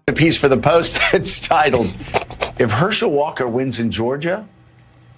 A piece for the Post that's titled, "If Herschel Walker wins in Georgia,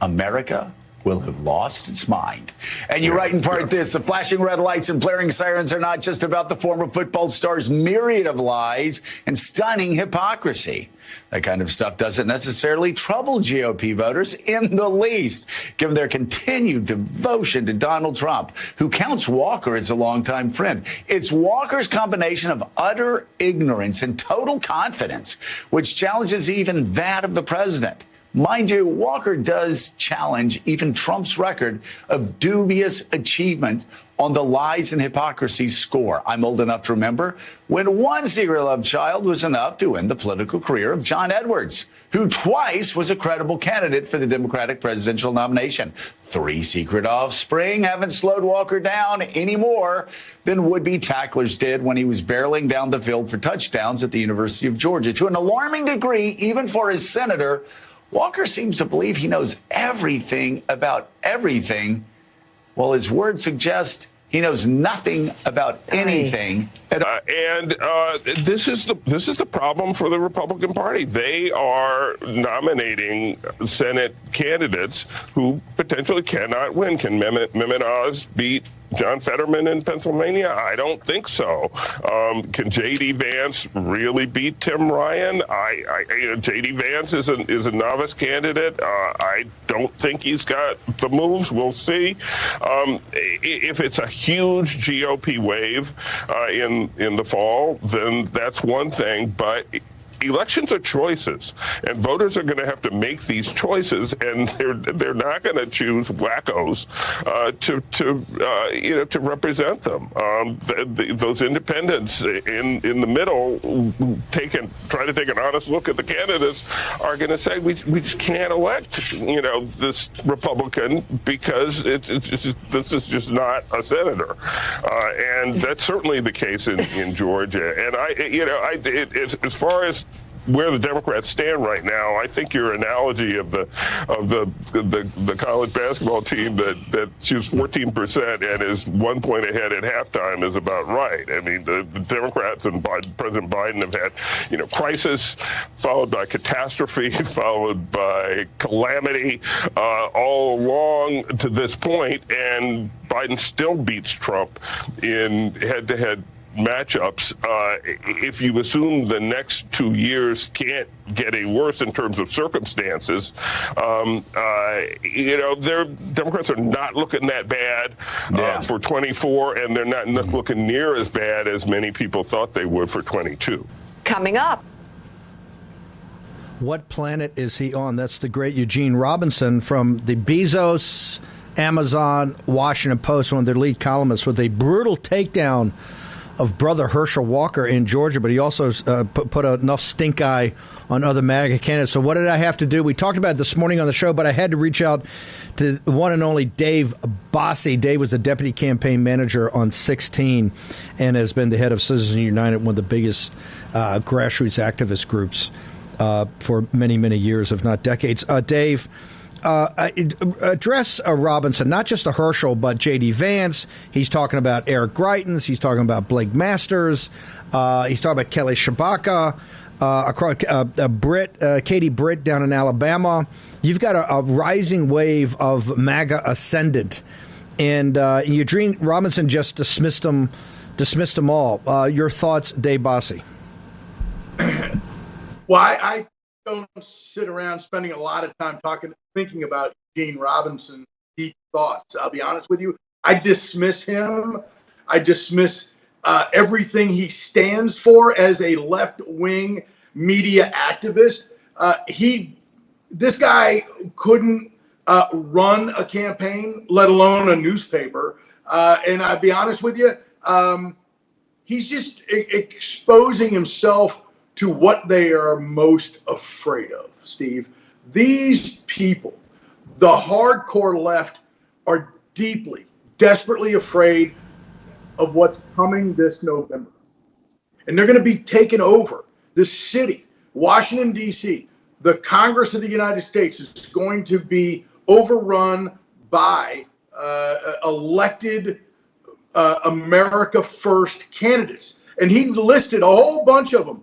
America will have lost its mind." And you write in part this: "The flashing red lights and blaring sirens are not just about the former football star's myriad of lies and stunning hypocrisy. That kind of stuff doesn't necessarily trouble GOP voters in the least, given their continued devotion to Donald Trump, who counts Walker as a longtime friend. It's Walker's combination of utter ignorance and total confidence which challenges even that of the president. Mind you, Walker does challenge even Trump's record of dubious achievement on the lies and hypocrisy score. I'm old enough to remember when one secret love child was enough to end the political career of John Edwards, who twice was a credible candidate for the Democratic presidential nomination. 3 secret offspring haven't slowed Walker down any more than would-be tacklers did when he was barreling down the field for touchdowns at the University of Georgia. To an alarming degree, even for his senator, Walker seems to believe he knows everything about everything, while his words suggest he knows nothing about anything at all." This is the problem for the Republican Party. They are nominating Senate candidates who potentially cannot win. Can Mehmet Oz beat John Fetterman in Pennsylvania? I don't think so. Can J.D. Vance really beat Tim Ryan? J.D. Vance is a novice candidate. I don't think he's got the moves. We'll see. If it's a huge GOP wave in the fall, then that's one thing. But elections are choices, and voters are going to have to make these choices, and they're not going to choose wackos to represent them. Those independents in the middle try to take an honest look at the candidates are going to say we just can't elect this Republican because this is just not a senator, and that's certainly the case in Georgia. And as far as where the Democrats stand right now, I think your analogy of the college basketball team that shoots 14% and is 1 point ahead at halftime is about right. I mean, the Democrats and President Biden have had, crisis followed by catastrophe, followed by calamity, all along to this point, and Biden still beats Trump in head-to-head matchups. If you assume the next 2 years can't get any worse in terms of circumstances, Democrats are not looking that bad for 24, and they're not looking near as bad as many people thought they would for 22. Coming up. What planet is he on? That's the great Eugene Robinson from the Bezos, Amazon, Washington Post, one of their lead columnists, with a brutal takedown of brother Herschel Walker in Georgia, but he also put enough stink eye on other MAGA candidates. So what did I have to do? We talked about it this morning on the show, but I had to reach out to the one and only Dave Bossie. Dave was the deputy campaign manager on 16 and has been the head of Citizens United, one of the biggest grassroots activist groups for many, many years, if not decades. Dave, address Robinson, not just a Herschel, but J.D. Vance. He's talking about Eric Greitens. He's talking about Blake Masters. He's talking about Kelly Shabaka, Katie Britt down in Alabama. You've got a rising wave of MAGA ascendant, and Eugene Robinson just dismissed them all. Your thoughts, Dave Bossie? Well, I don't sit around spending a lot of time thinking about Eugene Robinson's deep thoughts. I'll be honest with you. I dismiss him. I dismiss everything he stands for as a left-wing media activist. This guy couldn't run a campaign, let alone a newspaper. And I'll be honest with you, he's just exposing himself to what they are most afraid of, Steve. These people, the hardcore left, are deeply, desperately afraid of what's coming this November. And they're going to be taken over. The city, Washington, D.C., the Congress of the United States is going to be overrun by elected America First candidates. And he listed a whole bunch of them.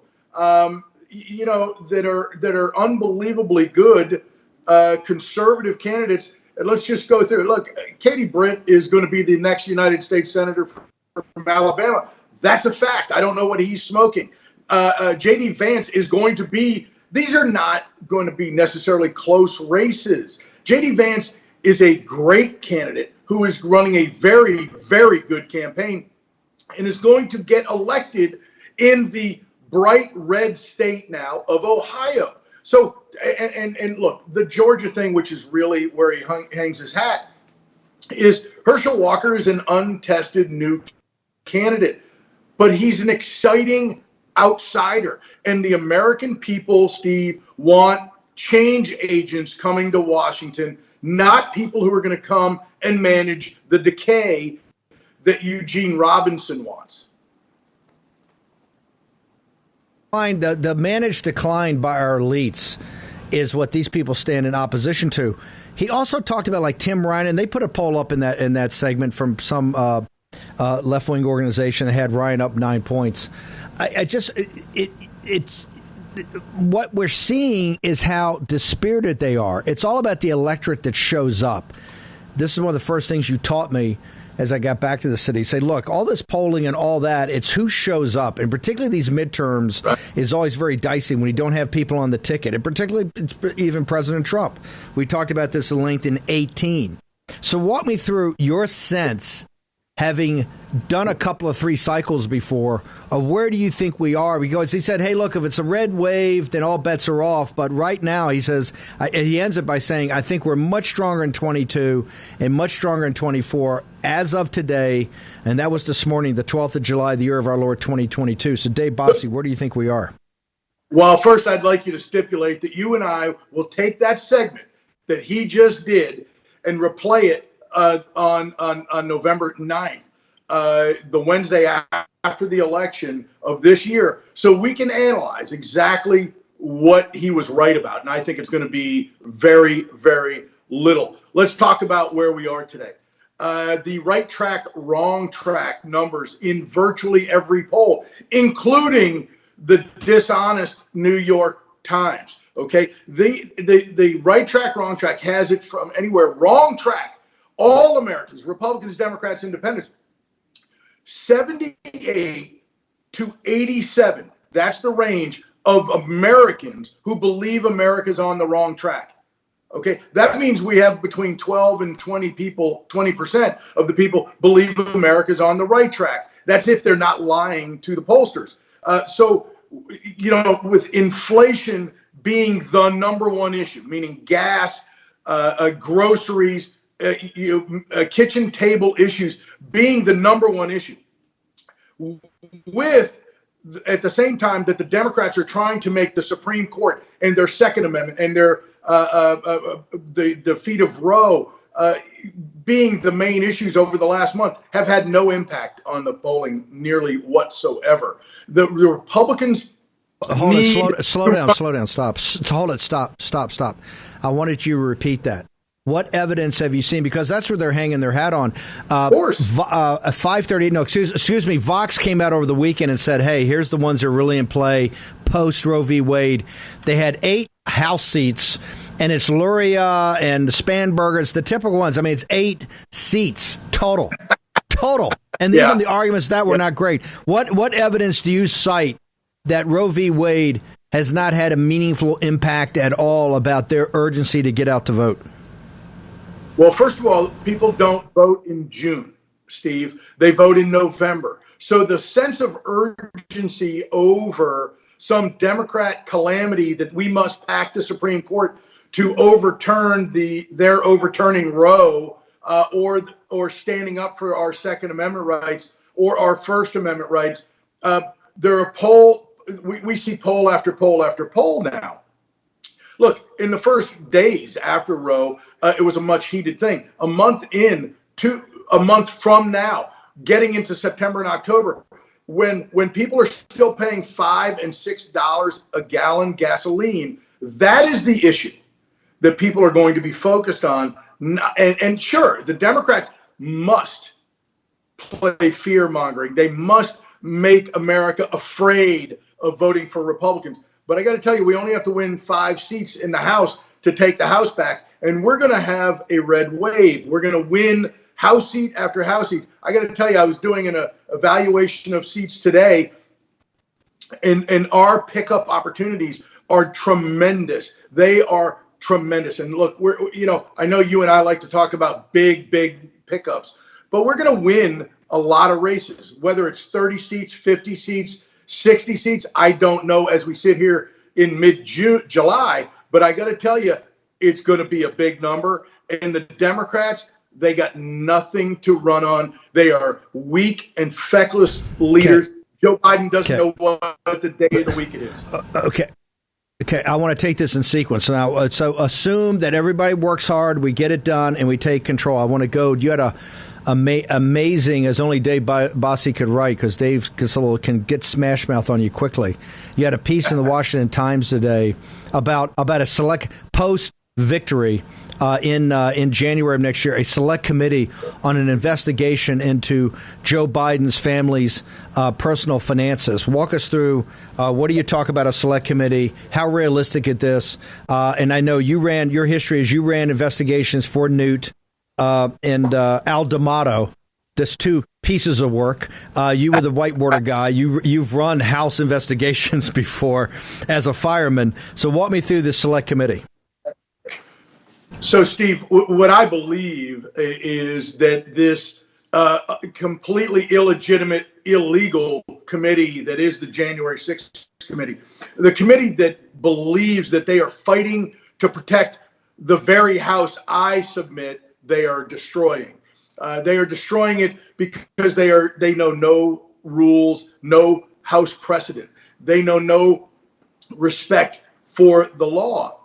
that are unbelievably good conservative candidates. And let's just go through. Look, Katie Britt is going to be the next United States Senator from Alabama. That's a fact. I don't know what he's smoking. J.D. Vance is going to be. These are not going to be necessarily close races. J.D. Vance is a great candidate who is running a very, very good campaign and is going to get elected in the bright red state now of Ohio. So, and look, the Georgia thing, which is really where he hangs his hat, is Herschel Walker is an untested new candidate, but he's an exciting outsider. And the American people, Steve, want change agents coming to Washington, not people who are going to come and manage the decay that Eugene Robinson wants. The managed decline by our elites is what these people stand in opposition to. He also talked about like Tim Ryan, and they put a poll up in that segment from some left-wing organization that had Ryan up 9 points. It's what we're seeing is how dispirited they are. It's all about the electorate that shows up. This is one of the first things you taught me as I got back to the city. Say, look, all this polling and all that, it's who shows up. And particularly these midterms is always very dicey when you don't have people on the ticket. And particularly even President Trump. We talked about this at length in 2018. So walk me through your sense, having done a couple of 3 cycles before, of where do you think we are? Because he said, hey, look, if it's a red wave, then all bets are off. But right now, he says, he ends it by saying, I think we're much stronger in 22 and much stronger in 24 as of today. And that was this morning, the 12th of July, the year of our Lord 2022. So Dave Bossie, where do you think we are? Well, first, I'd like you to stipulate that you and I will take that segment that he just did and replay it on November 9th, the Wednesday after the election of this year, so we can analyze exactly what he was right about. And I think it's going to be very, very little. Let's talk about where we are today. The right track, wrong track numbers in virtually every poll, including the dishonest New York Times. Okay, the right track, wrong track has it from anywhere. Wrong track, all Americans, Republicans, Democrats, Independents, 78 to 87. That's the range of Americans who believe America's on the wrong track. Okay, that means we have between 12 and 20% of the people believe America's on the right track. That's if they're not lying to the pollsters. So, with inflation being the number one issue, meaning gas, groceries, kitchen table issues being the number one issue, with at the same time that the Democrats are trying to make the Supreme Court and their Second Amendment and their the defeat of Roe being the main issues over the last month, have had no impact on the polling nearly whatsoever. The Republicans. Hold it, slow down, stop. Hold it, stop. I wanted you to repeat that. What evidence have you seen? Because that's where they're hanging their hat on. Of course. 538, no, excuse me, Vox came out over the weekend and said, hey, here's the ones that are really in play post Roe v. Wade. They had 8 House seats, and it's Luria and Spanberger. It's the typical ones. I mean, it's 8 seats total. And even the arguments that were not great. What evidence do you cite that Roe v. Wade has not had a meaningful impact at all about their urgency to get out to vote? Well, first of all, people don't vote in June, Steve. They vote in November. So the sense of urgency over some Democrat calamity that we must pack the Supreme Court to overturn their overturning Roe, or standing up for our Second Amendment rights or our First Amendment rights. We see poll after poll after poll now. Look, in the first days after Roe, it was a much heated thing. A month from now, getting into September and October, when people are still paying $5 and $6 a gallon gasoline, that is the issue that people are going to be focused on. And sure, the Democrats must play fear mongering. They must make America afraid of voting for Republicans. But I got to tell you, we only have to win 5 seats in the House to take the House back. And we're going to have a red wave. We're going to win House seat after House seat. I got to tell you, I was doing an evaluation of seats today, and our pickup opportunities are tremendous. They are tremendous. And look, I know you and I like to talk about big pickups, but we're going to win a lot of races, whether it's 30 seats, 50 seats, 60 seats. I don't know as we sit here in mid-July, but I got to tell you, it's going to be a big number. And the Democrats, they got nothing to run on. They are weak and feckless leaders. Okay. Joe Biden doesn't know what the day of the week it is. Okay, I want to take this in sequence. Now, so assume that everybody works hard, we get it done, and we take control. I want to go. You had amazing, as only Dave Bossie could write, because Dave can get smash mouth on you quickly. You had a piece in the Washington Times today about a select post-victory in January of next year, a select committee on an investigation into Joe Biden's family's personal finances. Walk us through what do you talk about a select committee? How realistic is this? And I know your history is you ran investigations for Newt and Al D'Amato. That's 2 pieces of work. You were the whitewater guy. You've run House investigations before as a fireman. So walk me through this select committee. So, Steve, what I believe is that this completely illegitimate, illegal committee that is the January 6th committee, the committee that believes that they are fighting to protect the very House I submit they are destroying. They are destroying it because they know no rules, no House precedent. They know no respect for the law.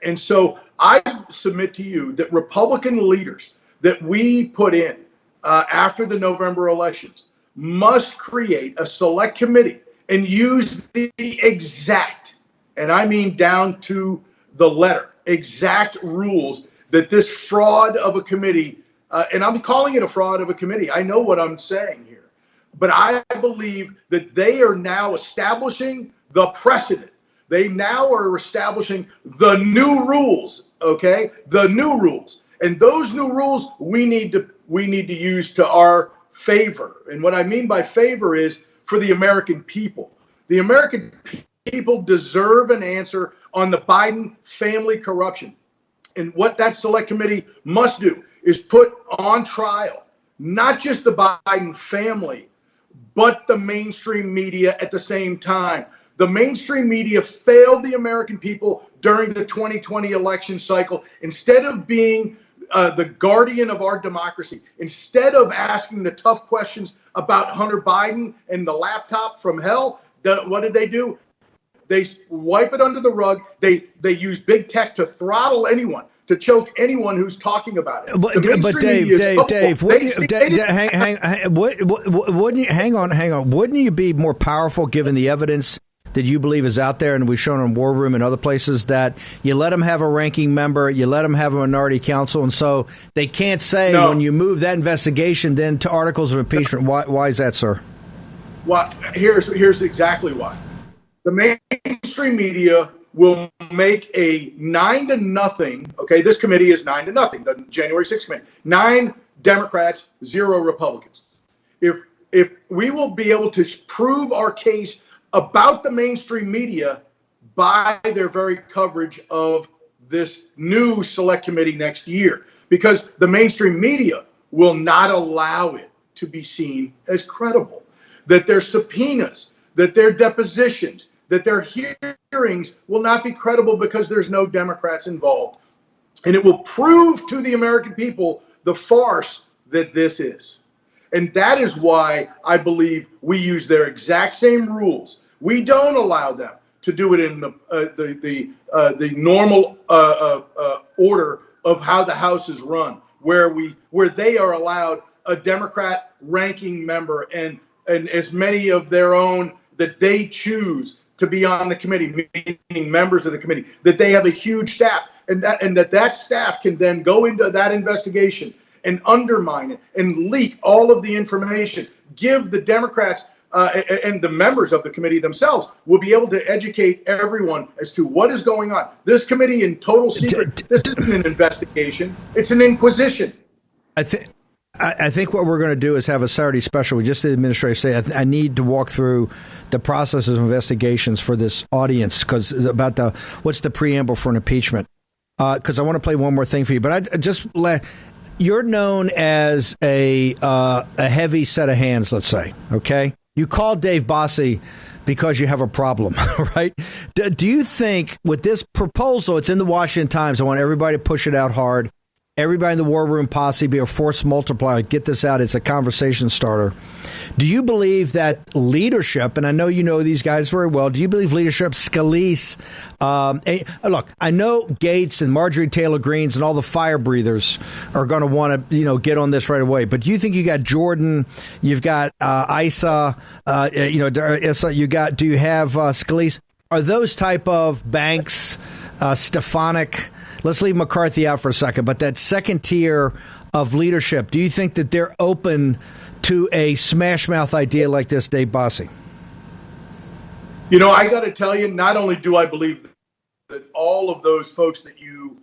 And so I submit to you that Republican leaders that we put in after the November elections must create a select committee and use the exact, and I mean down to the letter, exact rules that this fraud of a committee, and I'm calling it a fraud of a committee. I know what I'm saying here, but I believe that they are now establishing the precedent. They now are establishing the new rules, okay? The new rules. And those new rules we need to use to our favor. And what I mean by favor is for the American people. The American people deserve an answer on the Biden family corruption. And what that select committee must do is put on trial not just the Biden family, but the mainstream media at the same time. The mainstream media failed the American people during the 2020 election cycle. Instead of being the guardian of our democracy, instead of asking the tough questions about Hunter Biden and the laptop from hell, what did they do? They wipe it under the rug. They use big tech to throttle anyone, to choke anyone who's talking about it. But Dave, hang on. Wouldn't you be more powerful given the evidence that you believe is out there, and we've shown in War Room and other places, that you let them have a ranking member, you let them have a minority counsel, and so they can't say when you move that investigation then to articles of impeachment. Why is that, sir? Well, here's exactly why. The mainstream media will make a 9-0. Okay, this committee is 9-0. The January 6th committee, 9 Democrats, 0 Republicans. If we will be able to prove our case about the mainstream media by their very coverage of this new select committee next year, because the mainstream media will not allow it to be seen as credible, that their subpoenas, that their depositions, that their hearings will not be credible because there's no Democrats involved. And it will prove to the American people the farce that this is. And that is why I believe we use their exact same rules. We don't allow them to do it in the normal order of how the House is run, where they are allowed a Democrat ranking member and as many of their own that they choose to be on the committee, meaning members of the committee, that they have a huge staff, and that staff can then go into that investigation and undermine it and leak all of the information, give the Democrats and the members of the committee themselves will be able to educate everyone as to what is going on. This committee in total secret, this isn't an investigation, it's an inquisition. I think what we're going to do is have a Saturday special. We just did administrative say I need to walk through the processes of investigations for this audience because about what's the preamble for an impeachment. Because I want to play one more thing for you, but you're known as a heavy set of hands, let's say. Okay, you called Dave Bossie because you have a problem, right? Do you think with this proposal, it's in the Washington Times. I want everybody to push it out hard. Everybody in the War Room posse be a force multiplier. Get this out. It's a conversation starter. Do you believe that leadership, and I know you know these guys very well, do you believe leadership, Scalise, look, I know Gates and Marjorie Taylor Greens and all the fire breathers are going to want to, get on this right away. But do you think you got Jordan, you've got Issa, do you have Scalise? Are those type of Banks, Stefanik? Let's leave McCarthy out for a second, but that second tier of leadership, do you think that they're open to a smash mouth idea like this, Dave Bossie? I got to tell you, not only do I believe that all of those folks that you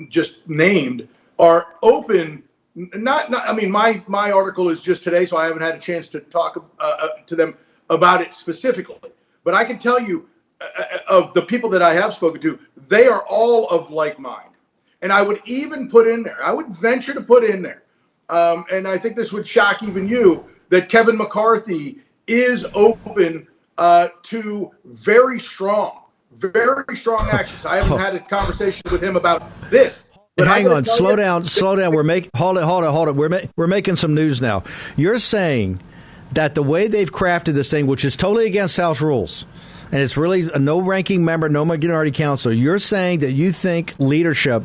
just named are open. My article is just today, so I haven't had a chance to talk to them about it specifically. But I can tell you, of the people that I have spoken to, they are all of like mind. And I would even put in there, I would venture to put in there, and I think this would shock even you, that Kevin McCarthy is open to very strong actions. I haven't had a conversation with him about this. But hang on, slow down. Hold it. We're making some news now. You're saying that the way they've crafted this thing, which is totally against House rules, and it's really a no ranking member, no minority counsel. You're saying that you think leadership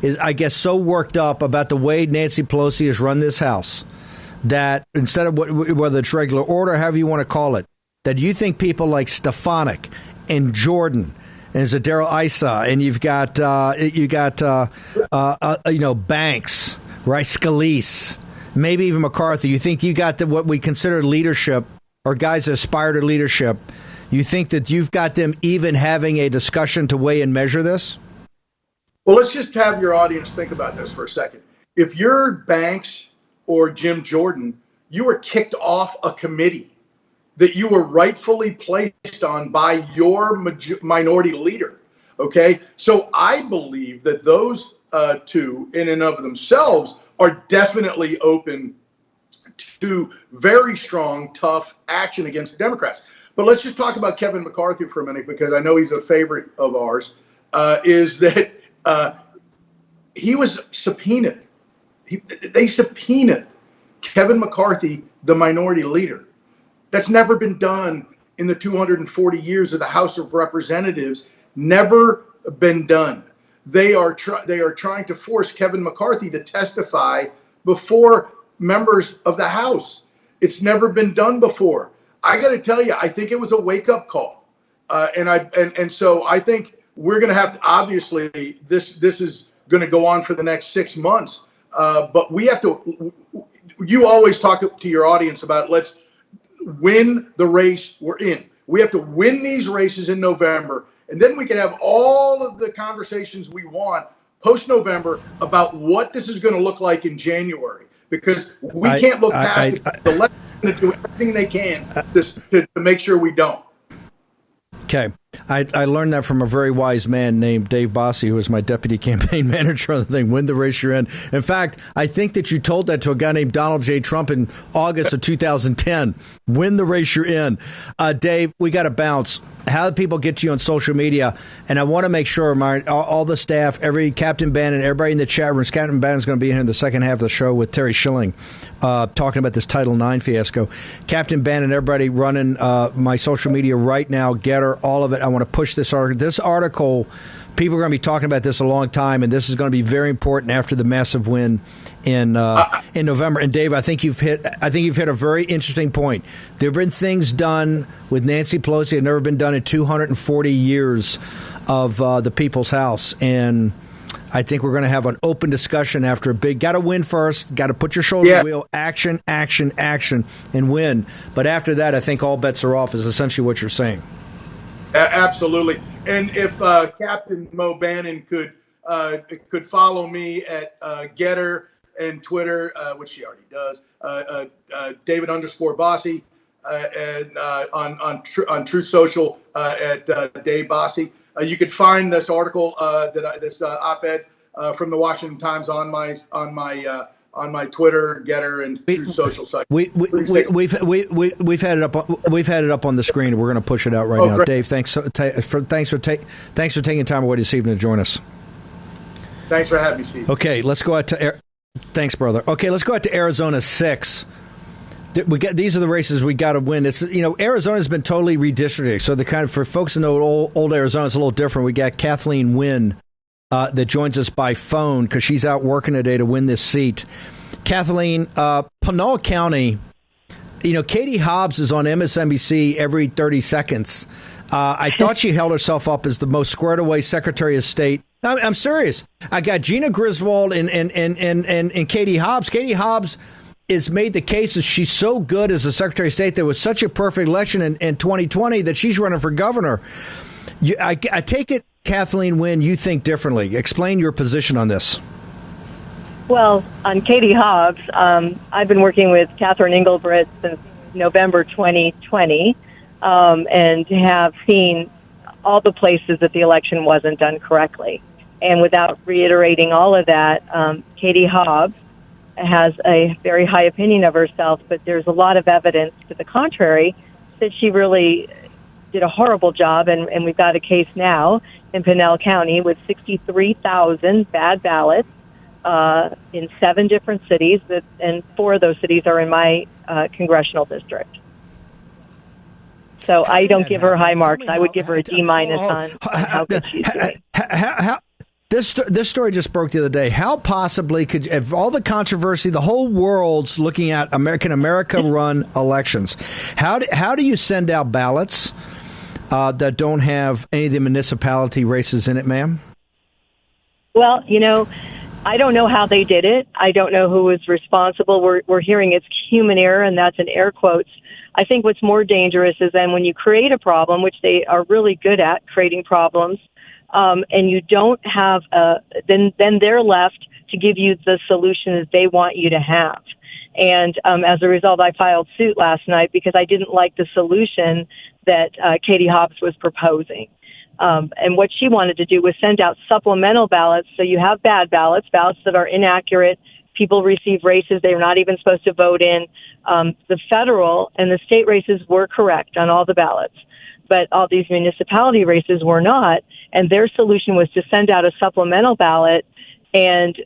is, I guess, so worked up about the way Nancy Pelosi has run this House that instead of whether it's regular order, however you want to call it, that you think people like Stefanik and Jordan and Zadero Issa and you've got Banks, right, Scalise, maybe even McCarthy. You think you got what we consider leadership or guys that aspire to leadership. You think that you've got them even having a discussion to weigh and measure this? Well, let's just have your audience think about this for a second. If you're Banks or Jim Jordan, you were kicked off a committee that you were rightfully placed on by your minority leader. Okay? So I believe that those two in and of themselves are definitely open to very strong, tough action against the Democrats. But let's just talk about Kevin McCarthy for a minute, because I know he's a favorite of ours, is that he was subpoenaed. They subpoenaed Kevin McCarthy, the minority leader. That's never been done in the 240 years of the House of Representatives. Never been done. They are trying to force Kevin McCarthy to testify before members of the House. It's never been done before. I got to tell you, I think it was a wake-up call, and so I think we're going to have to, obviously this is going to go on for the next 6 months, but we have to. You always talk to your audience about let's win the race we're in. We have to win these races in November, and then we can have all of the conversations we want post-November about what this is going to look like in January, because we can't look past the left. To do everything they can to make sure we don't. Okay. I learned that from a very wise man named Dave Bossie, who was my deputy campaign manager on the thing, win the race you're in. In fact, I think that you told that to a guy named Donald J. Trump in August of 2010. Win the race you're in. Dave, we got to bounce. How do people get to you on social media? And I want to make sure all the staff, every Captain Bannon, everybody in the chat rooms, Captain Bannon's going to be here in the second half of the show with Terry Schilling, talking about this Title IX fiasco. Captain Bannon, everybody running my social media right now, Getter, all of it. I want to push this article. This article, people are going to be talking about this a long time, and this is going to be very important after the massive win in November. And Dave, I think you've hit a very interesting point. There have been things done with Nancy Pelosi that have never been done in 240 years of the People's House, and I think we're going to have an open discussion after a big. Got to win first. Got to put your shoulder to the wheel. Action, action, action, and win. But after that, I think all bets are off. Is essentially what you're saying. Absolutely. And if Captain Mo Bannon could follow me at Getter and Twitter, which she already does, David_Bossie, and on Truth Social at Dave Bossie. You could find this article this op-ed from the Washington Times on my Twitter, Getter, and Truth Social site. We've had it up on the screen. We're going to push it out right now. Great. Dave, thanks for taking time away this evening to join us. Thanks for having me, Steve. Okay, let's go out to thanks, brother. Okay, let's go out to Arizona 6. These are the races we got to win. It's Arizona's been totally redistricted, so the kind of for folks who know old Arizona, it's a little different. We got Kathleen Winn that joins us by phone because she's out working today to win this seat. Kathleen, Pinal County. Katie Hobbs is on MSNBC every 30 seconds. I thought she held herself up as the most squared away Secretary of State. I'm serious. I got Gina Griswold and Katie Hobbs. Katie Hobbs is made the case that she's so good as a Secretary of State. There was such a perfect election in 2020 that she's running for governor. I take it, Kathleen Winn, you think differently. Explain your position on this. Well, on Katie Hobbs, I've been working with Catherine Engelbrecht since November 2020 and have seen all the places that the election wasn't done correctly. And without reiterating all of that, Katie Hobbs has a very high opinion of herself, but there's a lot of evidence to the contrary that she really did a horrible job, and we've got a case now in Pinal County with 63,000 bad ballots in 7 different cities, and 4 of those cities are in my congressional district. So I don't give her high marks. I would give her a D- on how good she's doing. This story just broke the other day. How possibly could, if all the controversy, the whole world's looking at America run elections, how do you send out ballots that don't have any of the municipality races in it, ma'am? Well, I don't know how they did it. I don't know who was responsible. We're hearing it's human error, and that's in air quotes. I think what's more dangerous is then when you create a problem, which they are really good at creating problems, and you don't have then they're left to give you the solution that they want you to have. And as a result, I filed suit last night because I didn't like the solution that Katie Hobbs was proposing. And what she wanted to do was send out supplemental ballots. So you have bad ballots that are inaccurate. People receive races they're not even supposed to vote in. The federal and the state races were correct on all the ballots, but all these municipality races were not. And their solution was to send out a supplemental ballot. And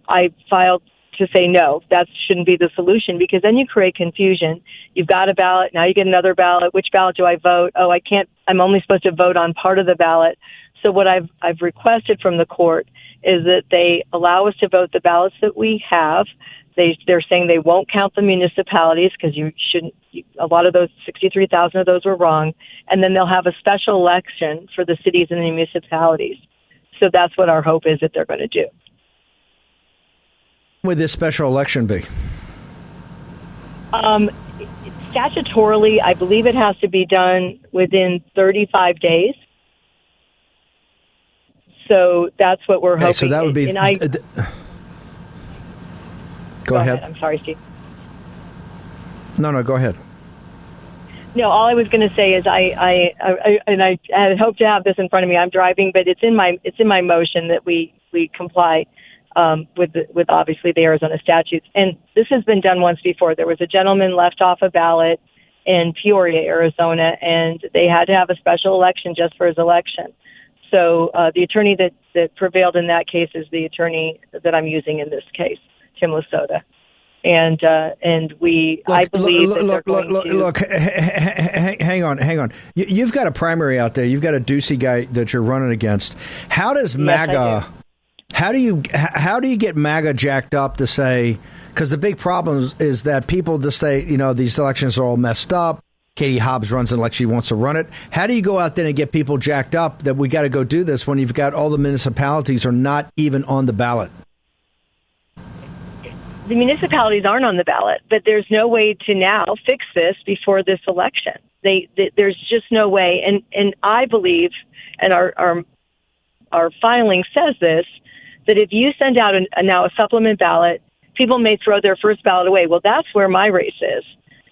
I filed to say, no, that shouldn't be the solution, because then you create confusion. You've got a ballot. Now you get another ballot. Which ballot do I vote? Oh, I can't. I'm only supposed to vote on part of the ballot. So what I've requested from the court is that they allow us to vote the ballots that we have. They're saying they won't count the municipalities because you shouldn't. A lot of those, 63,000 of those were wrong. And then they'll have a special election for the cities and the municipalities. So that's what our hope is that they're going to do. When would this special election be? Statutorily, I believe it has to be done within 35 days. So that's what we're hoping. So that would be. Go ahead. I'm sorry, Steve. No, go ahead. No, all I was going to say is I had hoped to have this in front of me. I'm driving, but it's in my motion that we comply with obviously the Arizona statutes. And this has been done once before. There was a gentleman left off a ballot in Peoria, Arizona, and they had to have a special election just for his election. So the attorney that prevailed in that case is the attorney that I'm using in this case, Tim Lasota. And I believe that they're going to... Look, hang on. You've got a primary out there. You've got a Ducey guy that you're running against. How does MAGA... How do you get MAGA jacked up to say... Because the big problem is that people just say, these elections are all messed up. Katie Hobbs runs it like she wants to run it. How do you go out there and get people jacked up that we got to go do this when you've got all the municipalities are not even on the ballot? The municipalities aren't on the ballot, but there's no way to now fix this before this election. There's just no way. And I believe, and our filing says this, that if you send out now a supplement ballot, people may throw their first ballot away. Well, that's where my race is.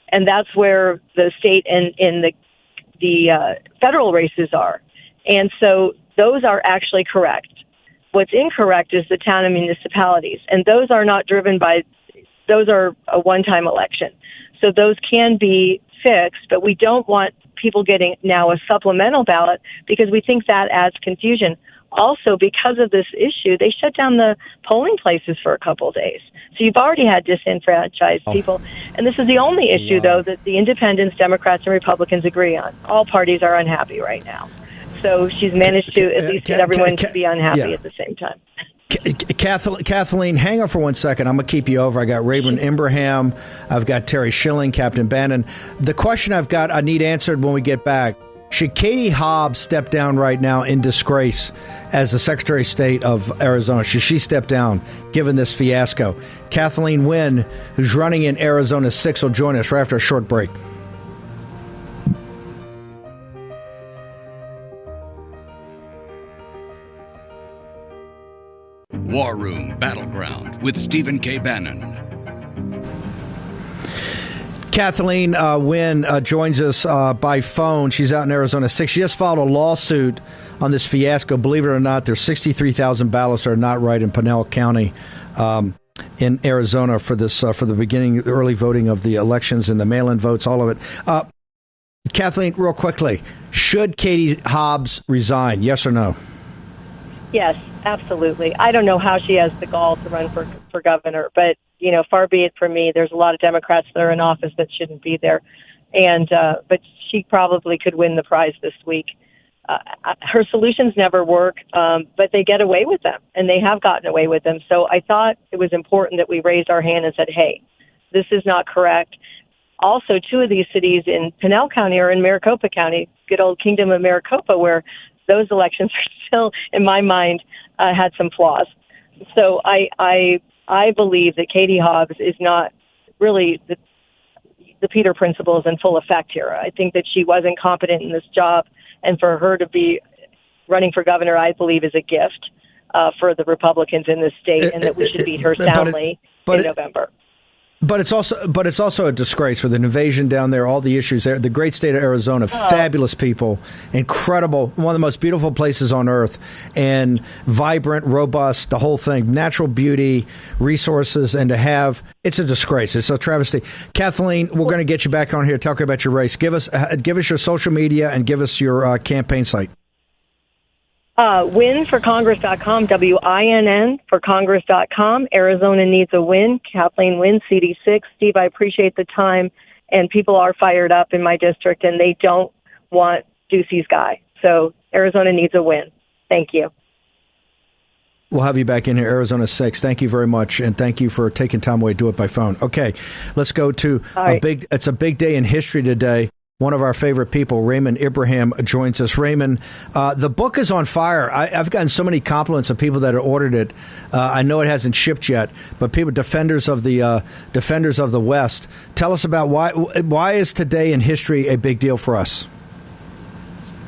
And that's where the state and the federal races are. And so those are actually correct. What's incorrect is the town and municipalities, and those are not driven by, those are a one-time election. So those can be fixed, but we don't want people getting now a supplemental ballot because we think that adds confusion. Also, because of this issue, they shut down the polling places for a couple of days. So you've already had disenfranchised people. And this is the only issue, though, that the independents, Democrats, and Republicans agree on. All parties are unhappy right now. So she's managed to at least get everyone to be unhappy at the same time. Kathleen, hang on for 1 second. I'm going to keep you over. I got Raymond, Ibrahim. I've got Terry Schilling, Captain Bannon. The question I've got, I need answered when we get back. Should Katie Hobbs step down right now in disgrace as the Secretary of State of Arizona? Should she step down given this fiasco? Kathleen Winn, who's running in Arizona 6, will join us right after a short break. War Room Battleground with Stephen K. Bannon. Kathleen Winn joins us by phone. She's out in Arizona 6. She just filed a lawsuit on this fiasco. Believe it or not, there's 63,000 ballots that are not right in Pinal County in Arizona for this for the beginning, the early voting of the elections and the mail-in votes, all of it. Kathleen, real quickly, should Katie Hobbs resign? Yes or no? Yes, absolutely. I don't know how she has the gall to run for governor, but, you know, far be it from me. There's a lot of Democrats that are in office that shouldn't be there. And but she probably could win the prize this week. Her solutions never work, but they get away with them, and they have gotten away with them. So I thought it was important that we raised our hand and said, hey, this is not correct. Also, two of these cities in Pinal County are in Maricopa County, good old Kingdom of Maricopa, where those elections are still, in my mind, had some flaws. So I believe that Katie Hobbs is not really the Peter principle is in full effect here. I think that she was incompetent in this job, and for her to be running for governor, I believe, is a gift for the Republicans in this state, and that we should beat her soundly in November. But it's also a disgrace with an invasion down there, all the issues there. The great state of Arizona, fabulous people, incredible, one of the most beautiful places on earth, and vibrant, robust, the whole thing, natural beauty, resources, and to have, it's a disgrace. It's a travesty. Kathleen, we're going to get you back on here, talk about your race. Give us your social media and give us your campaign site. WinnForCongress.com, WINN for Congress.com. Arizona needs a win. Kathleen Winn, CD6. Steve, I appreciate the time, and people are fired up in my district, and they don't want Ducey's guy. So Arizona needs a win. Thank you. We'll have you back in here, Arizona 6. Thank you very much, and thank you for taking time away to do it by phone. Okay, let's go to it's a big day in history today. One of our favorite people, Raymond Ibrahim, joins us. Raymond, the book is on fire. I've gotten so many compliments of people that have ordered it. I know it hasn't shipped yet, but people, defenders of the West, tell us about why is today in history a big deal for us?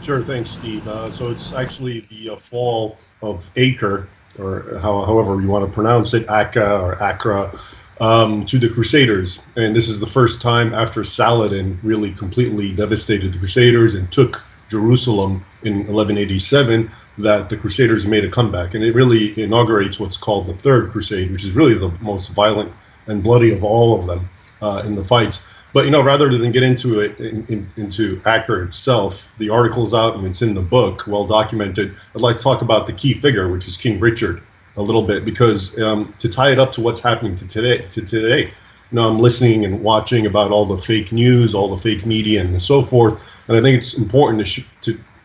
Sure, thanks, Steve. So it's actually the fall of Acre, or however you want to pronounce it, Acca or Accra, to the Crusaders. And this is the first time after Saladin really completely devastated the Crusaders and took Jerusalem in 1187 that the Crusaders made a comeback. And it really inaugurates what's called the Third Crusade, which is really the most violent and bloody of all of them in the fights. But, you know, rather than get into it, into Acre itself, the article's out and it's in the book, well documented. I'd like to talk about the key figure, which is King Richard, a little bit, because to tie it up to what's happening to today, you know, I'm listening and watching about all the fake news, all the fake media, and so forth. And I think it's important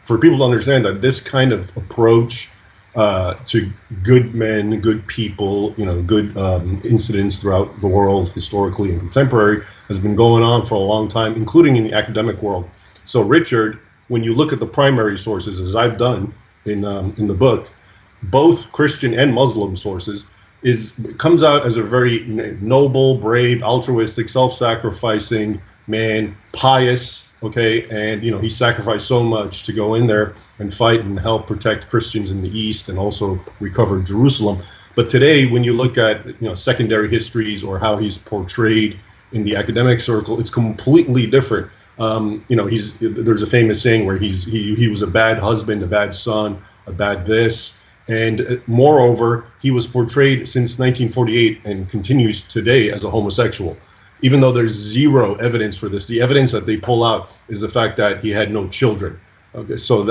for people to understand that this kind of approach to good men, good people, good incidents throughout the world, historically and contemporary, has been going on for a long time, including in the academic world. So Richard, when you look at the primary sources, as I've done in the book, both Christian and Muslim sources, comes out as a very noble, brave, altruistic, self-sacrificing man, pious, okay, and he sacrificed so much to go in there and fight and help protect Christians in the East and also recover Jerusalem. But today, when you look at secondary histories or how he's portrayed in the academic circle, it's completely different. There's a famous saying where he was a bad husband, a bad son, a bad this. And moreover, he was portrayed since 1948 and continues today as a homosexual, even though there's zero evidence for this. The evidence that they pull out is the fact that he had no children. Okay, so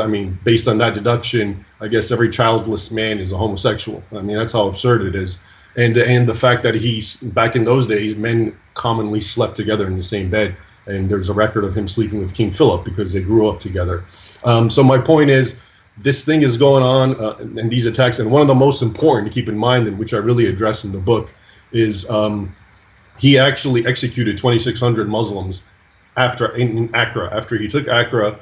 based on that deduction, I guess every childless man is a homosexual. That's how absurd it is. And the fact that back in those days, men commonly slept together in the same bed. And there's a record of him sleeping with King Philip because they grew up together. So my point is, this thing is going on, and these attacks, and one of the most important to keep in mind, and which I really address in the book, is he actually executed 2,600 Muslims in Accra. After he took Accra,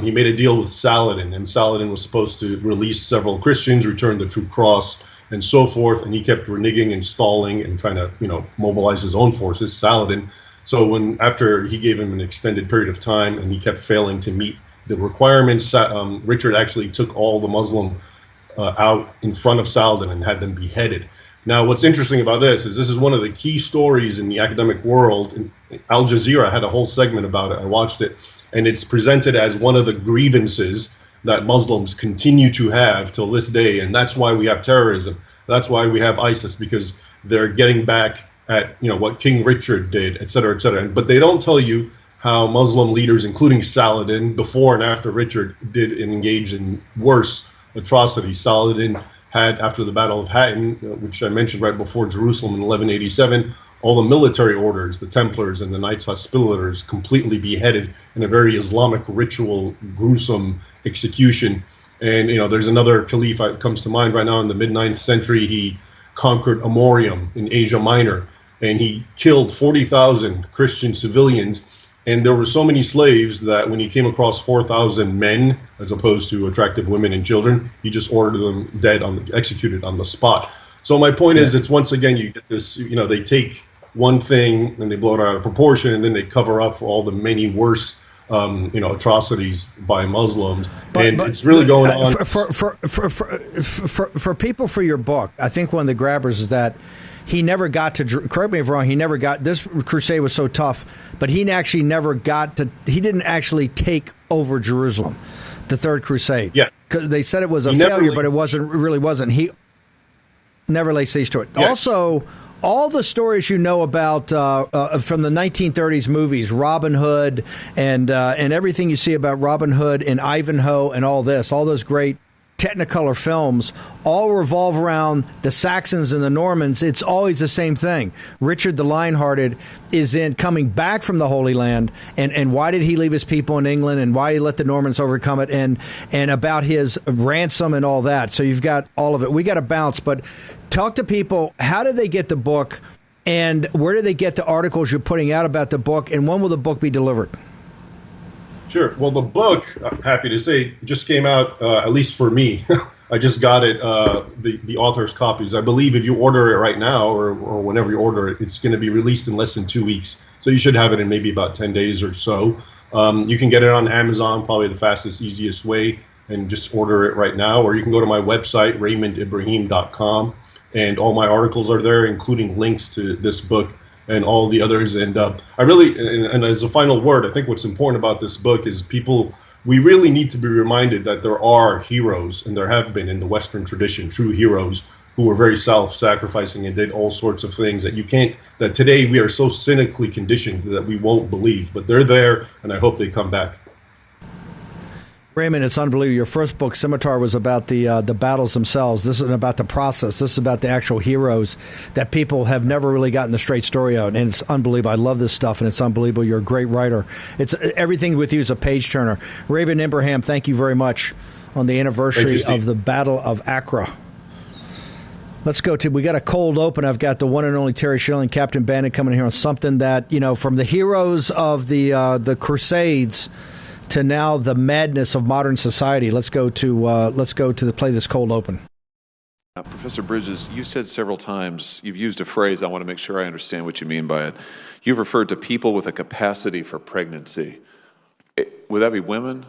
he made a deal with Saladin, and Saladin was supposed to release several Christians, return the true cross, and so forth, and he kept reneging and stalling and trying to, mobilize his own forces, Saladin. So after he gave him an extended period of time and he kept failing to meet the requirements, Richard actually took all the Muslim out in front of Saladin and had them beheaded. Now, what's interesting about this is one of the key stories in the academic world. Al Jazeera had a whole segment about it. I watched it, and it's presented as one of the grievances that Muslims continue to have till this day, and that's why we have terrorism. That's why we have ISIS, because they're getting back at what King Richard did, et cetera, et cetera. But they don't tell you how Muslim leaders, including Saladin, before and after Richard, did engage in worse atrocities. Saladin had, after the Battle of Hattin, which I mentioned right before Jerusalem in 1187, all the military orders, the Templars and the Knights Hospitalers, completely beheaded in a very Islamic ritual, gruesome execution. And there's another caliph that comes to mind right now. In the mid-9th century, he conquered Amorium in Asia Minor, and he killed 40,000 Christian civilians. And there were so many slaves that when he came across 4,000 men, as opposed to attractive women and children, he just ordered them dead, executed on the spot. So my point is, it's once again, you get this, they take one thing and they blow it out of proportion, and then they cover up for all the many worse, atrocities by Muslims. But it's really going on. For people, for your book, I think one of the grabbers is that he never got to, correct me if I'm wrong, this crusade was so tough, but he didn't actually take over Jerusalem, the Third Crusade. Yeah. Because they said it was a failure, but it really wasn't. He never laid siege to it. Yeah. Also, all the stories about from the 1930s movies, Robin Hood, and everything you see about Robin Hood and Ivanhoe and all those great Technicolor films, all revolve around the Saxons and the Normans. It's always the same thing. Richard the Lionhearted is coming back from the Holy Land, and why did he leave his people in England, and why did he let the Normans overcome it, and about his ransom and all that. So you've got all of it. We got to bounce, but talk to people. How did they get the book, and where do they get the articles you're putting out about the book, and when will the book be delivered? Sure. Well, the book, I'm happy to say, just came out, at least for me. I just got it, the author's copies. I believe if you order it right now or whenever you order it, it's going to be released in less than 2 weeks. So you should have it in maybe about 10 days or so. You can get it on Amazon, probably the fastest, easiest way, and just order it right now. Or you can go to my website, RaymondIbrahim.com, and all my articles are there, including links to this book and all the others. And I really, and as a final word, I think what's important about this book is we really need to be reminded that there are heroes, and there have been in the Western tradition, true heroes who were very self-sacrificing and did all sorts of things that today we are so cynically conditioned that we won't believe. But they're there, and I hope they come back. Raymond, it's unbelievable. Your first book, Scimitar, was about the battles themselves. This isn't about the process. This is about the actual heroes that people have never really gotten the straight story out. And it's unbelievable. I love this stuff, and it's unbelievable. You're a great writer. It's everything with you is a page turner. Raymond Ibrahim, thank you very much. on the anniversary of the Battle of Accra. Let's go to, we got a cold open. I've got the one and only Terry Schilling, Captain Bannon, coming here on something that, from the heroes of the Crusades to now the madness of modern society. Let's go to play this cold open. Professor Bridges, you said several times, you've used a phrase, I want to make sure I understand what you mean by it. You've referred to people with a capacity for pregnancy. Would that be women?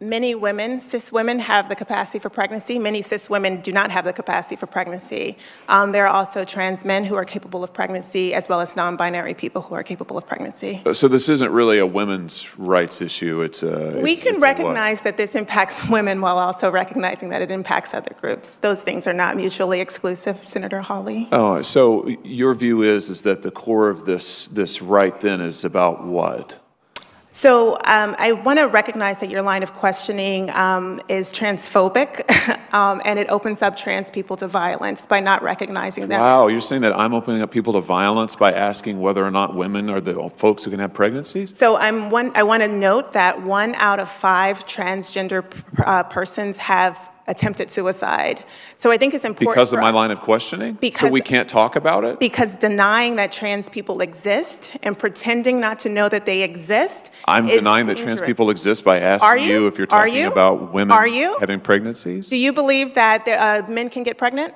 Many women, cis women, have the capacity for pregnancy. Many cis women do not have the capacity for pregnancy. There are also trans men who are capable of pregnancy, as well as non-binary people who are capable of pregnancy. So this isn't really a women's rights issue. We can recognize that this impacts women while also recognizing that it impacts other groups. Those things are not mutually exclusive, Senator Hawley. Oh, so your view is that the core of this right then is about what? So I want to recognize that your line of questioning is transphobic, and it opens up trans people to violence by not recognizing that. Wow, you're saying that I'm opening up people to violence by asking whether or not women are the folks who can have pregnancies? So I want to note that 1 out of 5 transgender persons have attempted suicide. So I think it's important because of my line of questioning? So we can't talk about it? Because denying that trans people exist and pretending not to know that they exist I'm denying that trans people exist by asking you if you're talking about women having pregnancies? Do you believe that men can get pregnant?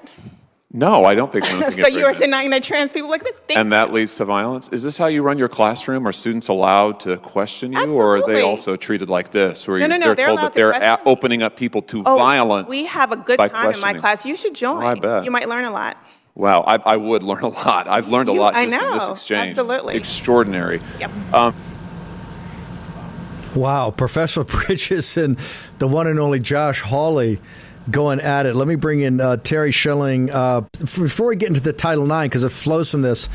No, I don't think women can get pregnant. So you're denying that trans people exist? And that leads to violence? Is this how you run your classroom? Are students allowed to question you? Absolutely. Or are they also treated like this, where No, they're told that they're opening up people to violence? We have a good time in my class. You should join. Oh, I bet. You might learn a lot. Wow, I would learn a lot. I've learned a lot just in this exchange. Absolutely. Extraordinary. Yep. Wow, Professor Bridges and the one and only Josh Hawley going at it. Let me bring in Terry Schilling. Before we get into the Title IX, because it flows from this,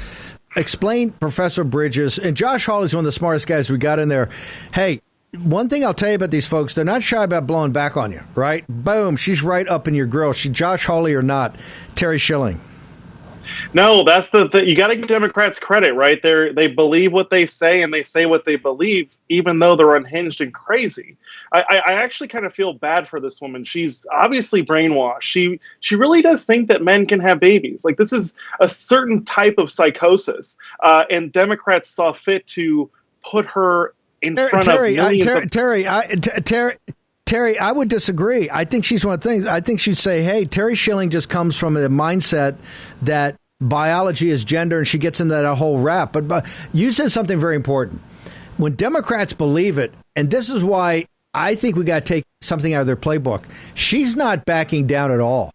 explain, Professor Bridges, and Josh Hawley's one of the smartest guys we got in there. Hey, one thing I'll tell you about these folks, they're not shy about blowing back on you, right? Boom, she's right up in your grill. Josh Hawley or not, Terry Schilling. No, that's you got to give Democrats credit, right? They believe what they say and they say what they believe, even though they're unhinged and crazy. I actually kind of feel bad for this woman. She's obviously brainwashed. She really does think that men can have babies. Like, this is a certain type of psychosis, and Democrats saw fit to put her in front of millions Terry, I would disagree. I think she's one of the things. I think she'd say, hey, Terry Schilling just comes from a mindset that biology is gender, and she gets into that whole rap. But you said something very important. When Democrats believe it, and this is why I think we got to take something out of their playbook, she's not backing down at all.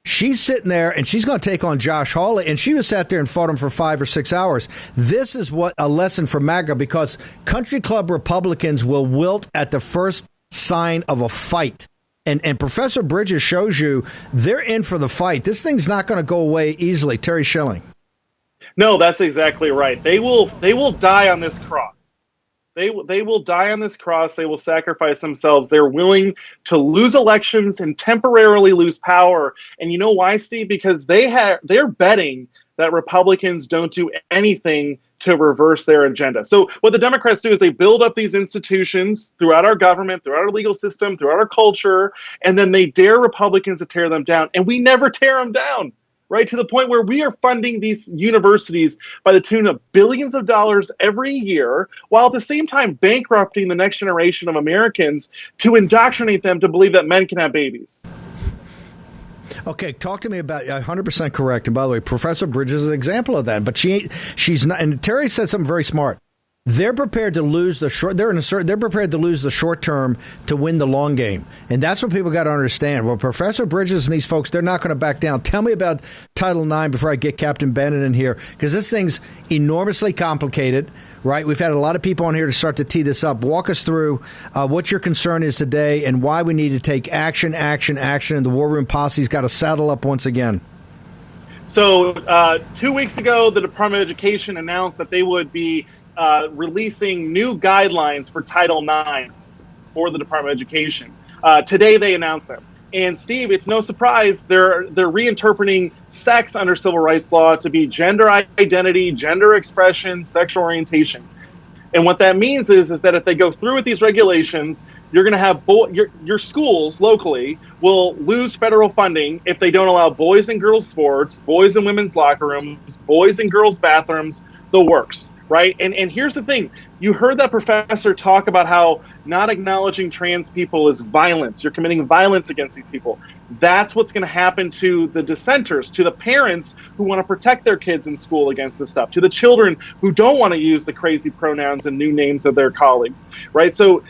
She's sitting there, and she's going to take on Josh Hawley, and she was sat there and fought him for 5 or 6 hours. This is what a lesson for MAGA, because country club Republicans will wilt at the first sign of a fight. And Professor Bridges shows you they're in for the fight. This thing's not going to go away easily. Terry Schilling. No, that's exactly right. They will die on this cross. They will die on this cross. They will sacrifice themselves. They're willing to lose elections and temporarily lose power. And you know why, Steve? Because they're betting that Republicans don't do anything to reverse their agenda. So what the Democrats do is they build up these institutions throughout our government, throughout our legal system, throughout our culture, and then they dare Republicans to tear them down. And we never tear them down, right? To the point where we are funding these universities by the tune of billions of dollars every year, while at the same time bankrupting the next generation of Americans to indoctrinate them to believe that men can have babies. Okay, talk to me about 100% correct. And by the way, Professor Bridges is an example of that. But she's not. And Terry said something very smart. They're prepared to lose the short. They're prepared to lose the short term to win the long game, and that's what people got to understand. Well, Professor Bridges and these folks, they're not going to back down. Tell me about Title IX before I get Captain Bannon in here, because this thing's enormously complicated. Right, we've had a lot of people on here to start to tee this up. Walk us through what your concern is today and why we need to take action. And the War Room Posse's got to saddle up once again. So 2 weeks ago, the Department of Education announced that they would be releasing new guidelines for Title IX for the Department of Education. Today, they announced them. And Steve, it's no surprise they're reinterpreting sex under civil rights law to be gender identity, gender expression, sexual orientation. And what that means is that if they go through with these regulations, you're going to have your schools locally will lose federal funding if they don't allow boys and girls sports, boys and women's locker rooms, boys and girls bathrooms, the works, right? And here's the thing. You heard that professor talk about how not acknowledging trans people is violence. You're committing violence against these people. That's what's going to happen to the dissenters, to the parents who want to protect their kids in school against this stuff, to the children who don't want to use the crazy pronouns and new names of their colleagues, right? So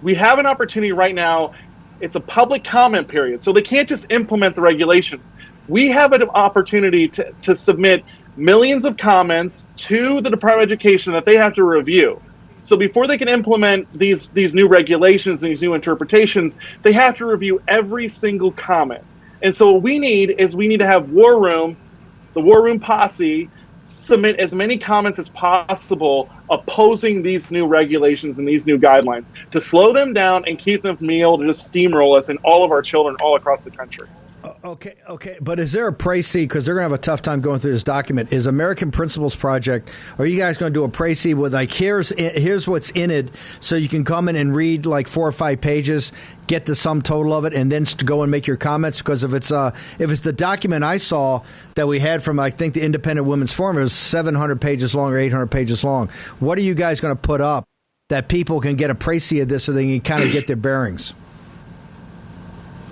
we have an opportunity right now. It's a public comment period, so they can't just implement the regulations. We have an opportunity to submit millions of comments to the Department of Education that they have to review. So before they can implement these new regulations and these new interpretations, they have to review every single comment. And so what we need to have the War Room Posse, submit as many comments as possible opposing these new regulations and these new guidelines to slow them down and keep them from being able to just steamroll us and all of our children all across the country. Okay. But is there a précis, because they're going to have a tough time going through this document, is American Principles Project, are you guys going to do a précis with like, here's what's in it, so you can come in and read like 4 or 5 pages, get the sum total of it, and then go and make your comments? Because if it's the document I saw that we had from, I think, the Independent Women's Forum, it was 700 pages long or 800 pages long. What are you guys going to put up that people can get a précis of this so they can kind of get their bearings?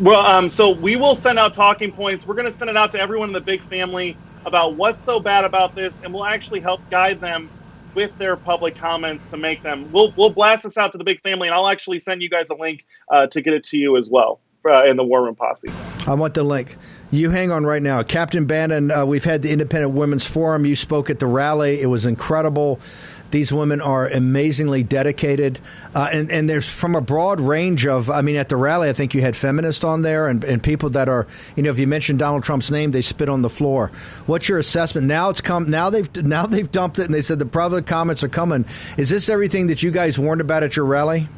Well, so we will send out talking points. We're going to send it out to everyone in the big family about what's so bad about this, and we'll actually help guide them with their public comments to make them. We'll blast this out to the big family, and I'll actually send you guys a link to get it to you as well in the War Room Posse. I want the link. You hang on right now. Captain Bannon, we've had the Independent Women's Forum. You spoke at the rally. It was incredible. These women are amazingly dedicated, and there's from a broad range of, I mean, at the rally, I think you had feminists on there and people that are, if you mention Donald Trump's name, they spit on the floor. What's your assessment? Now they've dumped it, and they said the public comments are coming. Is this everything that you guys warned about at your rally?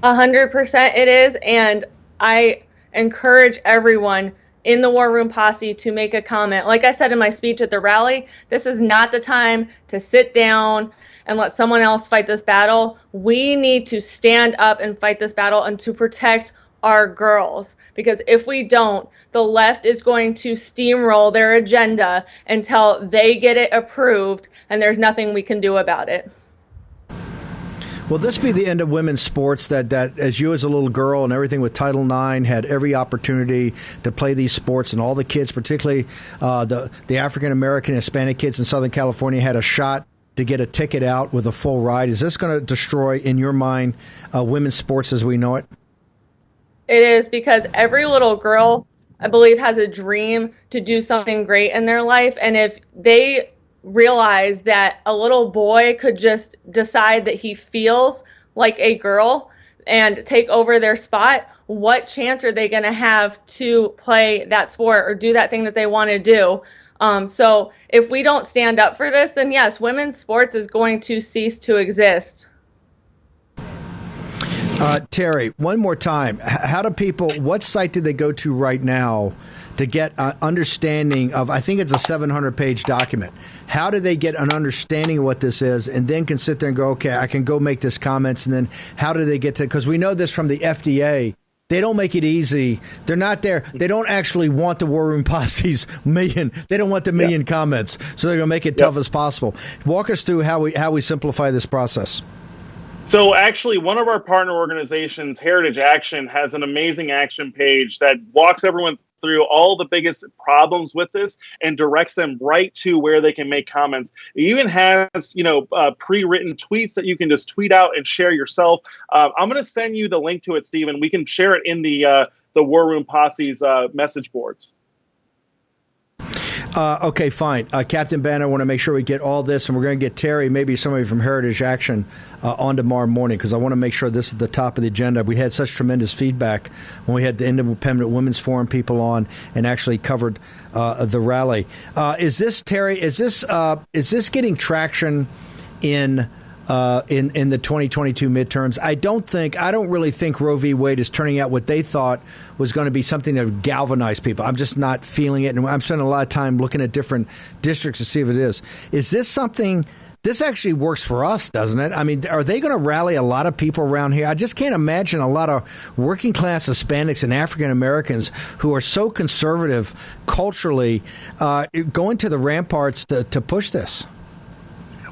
100% it is, and I encourage everyone in the War Room Posse to make a comment. Like I said in my speech at the rally, this is not the time to sit down and let someone else fight this battle. We need to stand up and fight this battle and to protect our girls. Because if we don't, the left is going to steamroll their agenda until they get it approved, and there's nothing we can do about it. Will this be the end of women's sports, that as you as a little girl and everything with Title IX had every opportunity to play these sports, and all the kids, particularly the African-American, Hispanic kids in Southern California, had a shot to get a ticket out with a full ride? Is this going to destroy, in your mind, women's sports as we know it? It is, because every little girl, I believe, has a dream to do something great in their life. And if they realize that a little boy could just decide that he feels like a girl and take over their spot, what chance are they going to have to play that sport or do that thing that they want to do? So if we don't stand up for this, then yes, women's sports is going to cease to exist. Terry, one more time, what site do they go to right now to get an understanding of, I think it's a 700-page document. How do they get an understanding of what this is, and then can sit there and go, okay, I can go make this comments, and then how do they get to, because we know this from the FDA, they don't make it easy. They're not there. They don't actually want the War Room Posse's million. They don't want the million comments, so they're going to make it tough as possible. Walk us through how we simplify this process. So actually, one of our partner organizations, Heritage Action, has an amazing action page that walks everyone through all the biggest problems with this and directs them right to where they can make comments. It even has, pre-written tweets that you can just tweet out and share yourself. I'm going to send you the link to it, Stephen. We can share it in the War Room Posse's message boards. Okay, fine. Captain Bannon, I want to make sure we get all this, and we're going to get Terry, maybe somebody from Heritage Action, on tomorrow morning, because I want to make sure this is the top of the agenda. We had such tremendous feedback when we had the Independent Women's Forum people on and actually covered the rally. Is this, Terry, is this getting traction in the 2022 midterms? I don't really think Roe v. Wade is turning out what they thought was going to be something that would galvanize people. I'm just not feeling it, and I'm spending a lot of time looking at different districts to see if it is. Is this something This actually works for us, doesn't it? I mean, are they going to rally a lot of people around here? I just can't imagine a lot of working class Hispanics and African Americans who are so conservative culturally going to the ramparts to push this.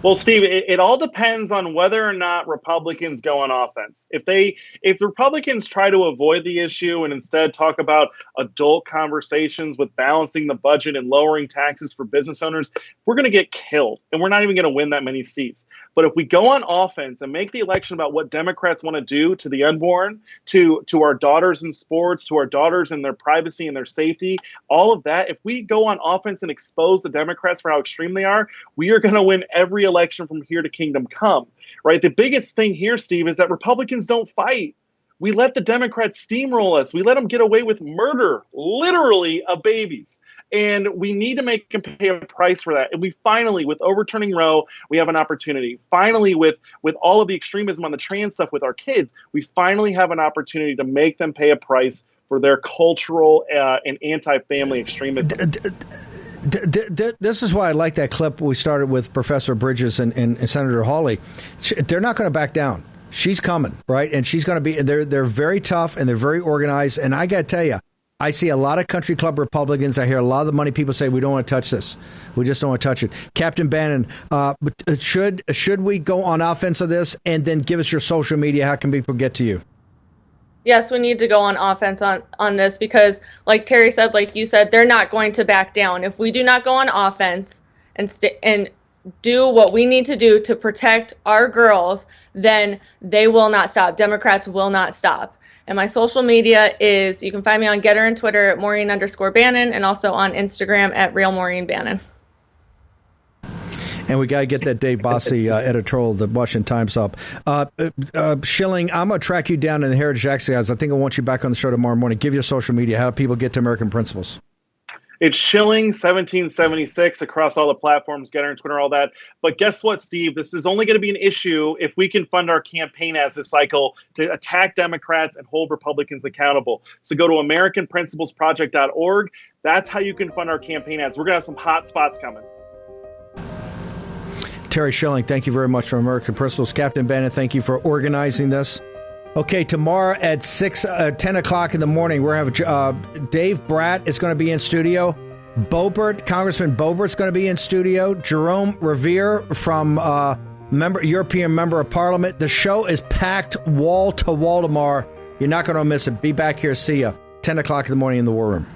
Well, Steve, it all depends on whether or not Republicans go on offense. If the Republicans try to avoid the issue and instead talk about adult conversations with balancing the budget and lowering taxes for business owners, we're going to get killed, and we're not even going to win that many seats. But if we go on offense and make the election about what Democrats want to do to the unborn, to our daughters in sports, to our daughters and their privacy and their safety, all of that, if we go on offense and expose the Democrats for how extreme they are, we are going to win every election from here to kingdom come, right? The biggest thing here, Steve, is that Republicans don't fight. We let the Democrats steamroll us. We let them get away with murder, literally, of babies. And we need to make them pay a price for that. And we finally, with overturning Roe, we have an opportunity. Finally, with all of the extremism on the trans stuff with our kids, we finally have an opportunity to make them pay a price for their cultural and anti-family extremism. This is why I like that clip we started with Professor Bridges and Senator Hawley. They're not going to back down. She's coming, right? And she's going to be, they're very tough and they're very organized. And I got to tell you, I see a lot of country club Republicans. I hear a lot of the money people say, we don't want to touch this. We just don't want to touch it. Captain Bannon, should we go on offense of this? And then give us your social media. How can people get to you? Yes, we need to go on offense on this because, like Terry said, like you said, they're not going to back down. If we do not go on offense and do what we need to do to protect our girls, then they will not stop. Democrats will not stop. And my social media is, you can find me on Getter and Twitter at Maureen_Bannon and also on Instagram at Real Maureen Bannon. And we got to get that Dave Bossie editorial, the Washington Times up. Schilling, I'm going to track you down in the Heritage Access, guys. I think I want you back on the show tomorrow morning. Give your social media. How do people get to American Principles? It's Schilling 1776 across all the platforms, Getter and Twitter, all that. But guess what, Steve? This is only going to be an issue if we can fund our campaign ads this cycle to attack Democrats and hold Republicans accountable. So go to AmericanPrinciplesProject.org. That's how you can fund our campaign ads. We're going to have some hot spots coming. Terry Schilling, thank you very much for American Principles. Captain Bannon, thank you for organizing this. Okay, tomorrow at 10 o'clock in the morning, we're going to have Dave Bratt is going to be in studio. Congressman Boebert's going to be in studio. Jerome Revere from European Member of Parliament. The show is packed wall to wall tomorrow. You're not going to miss it. Be back here. See ya. 10 o'clock in the morning in the War Room.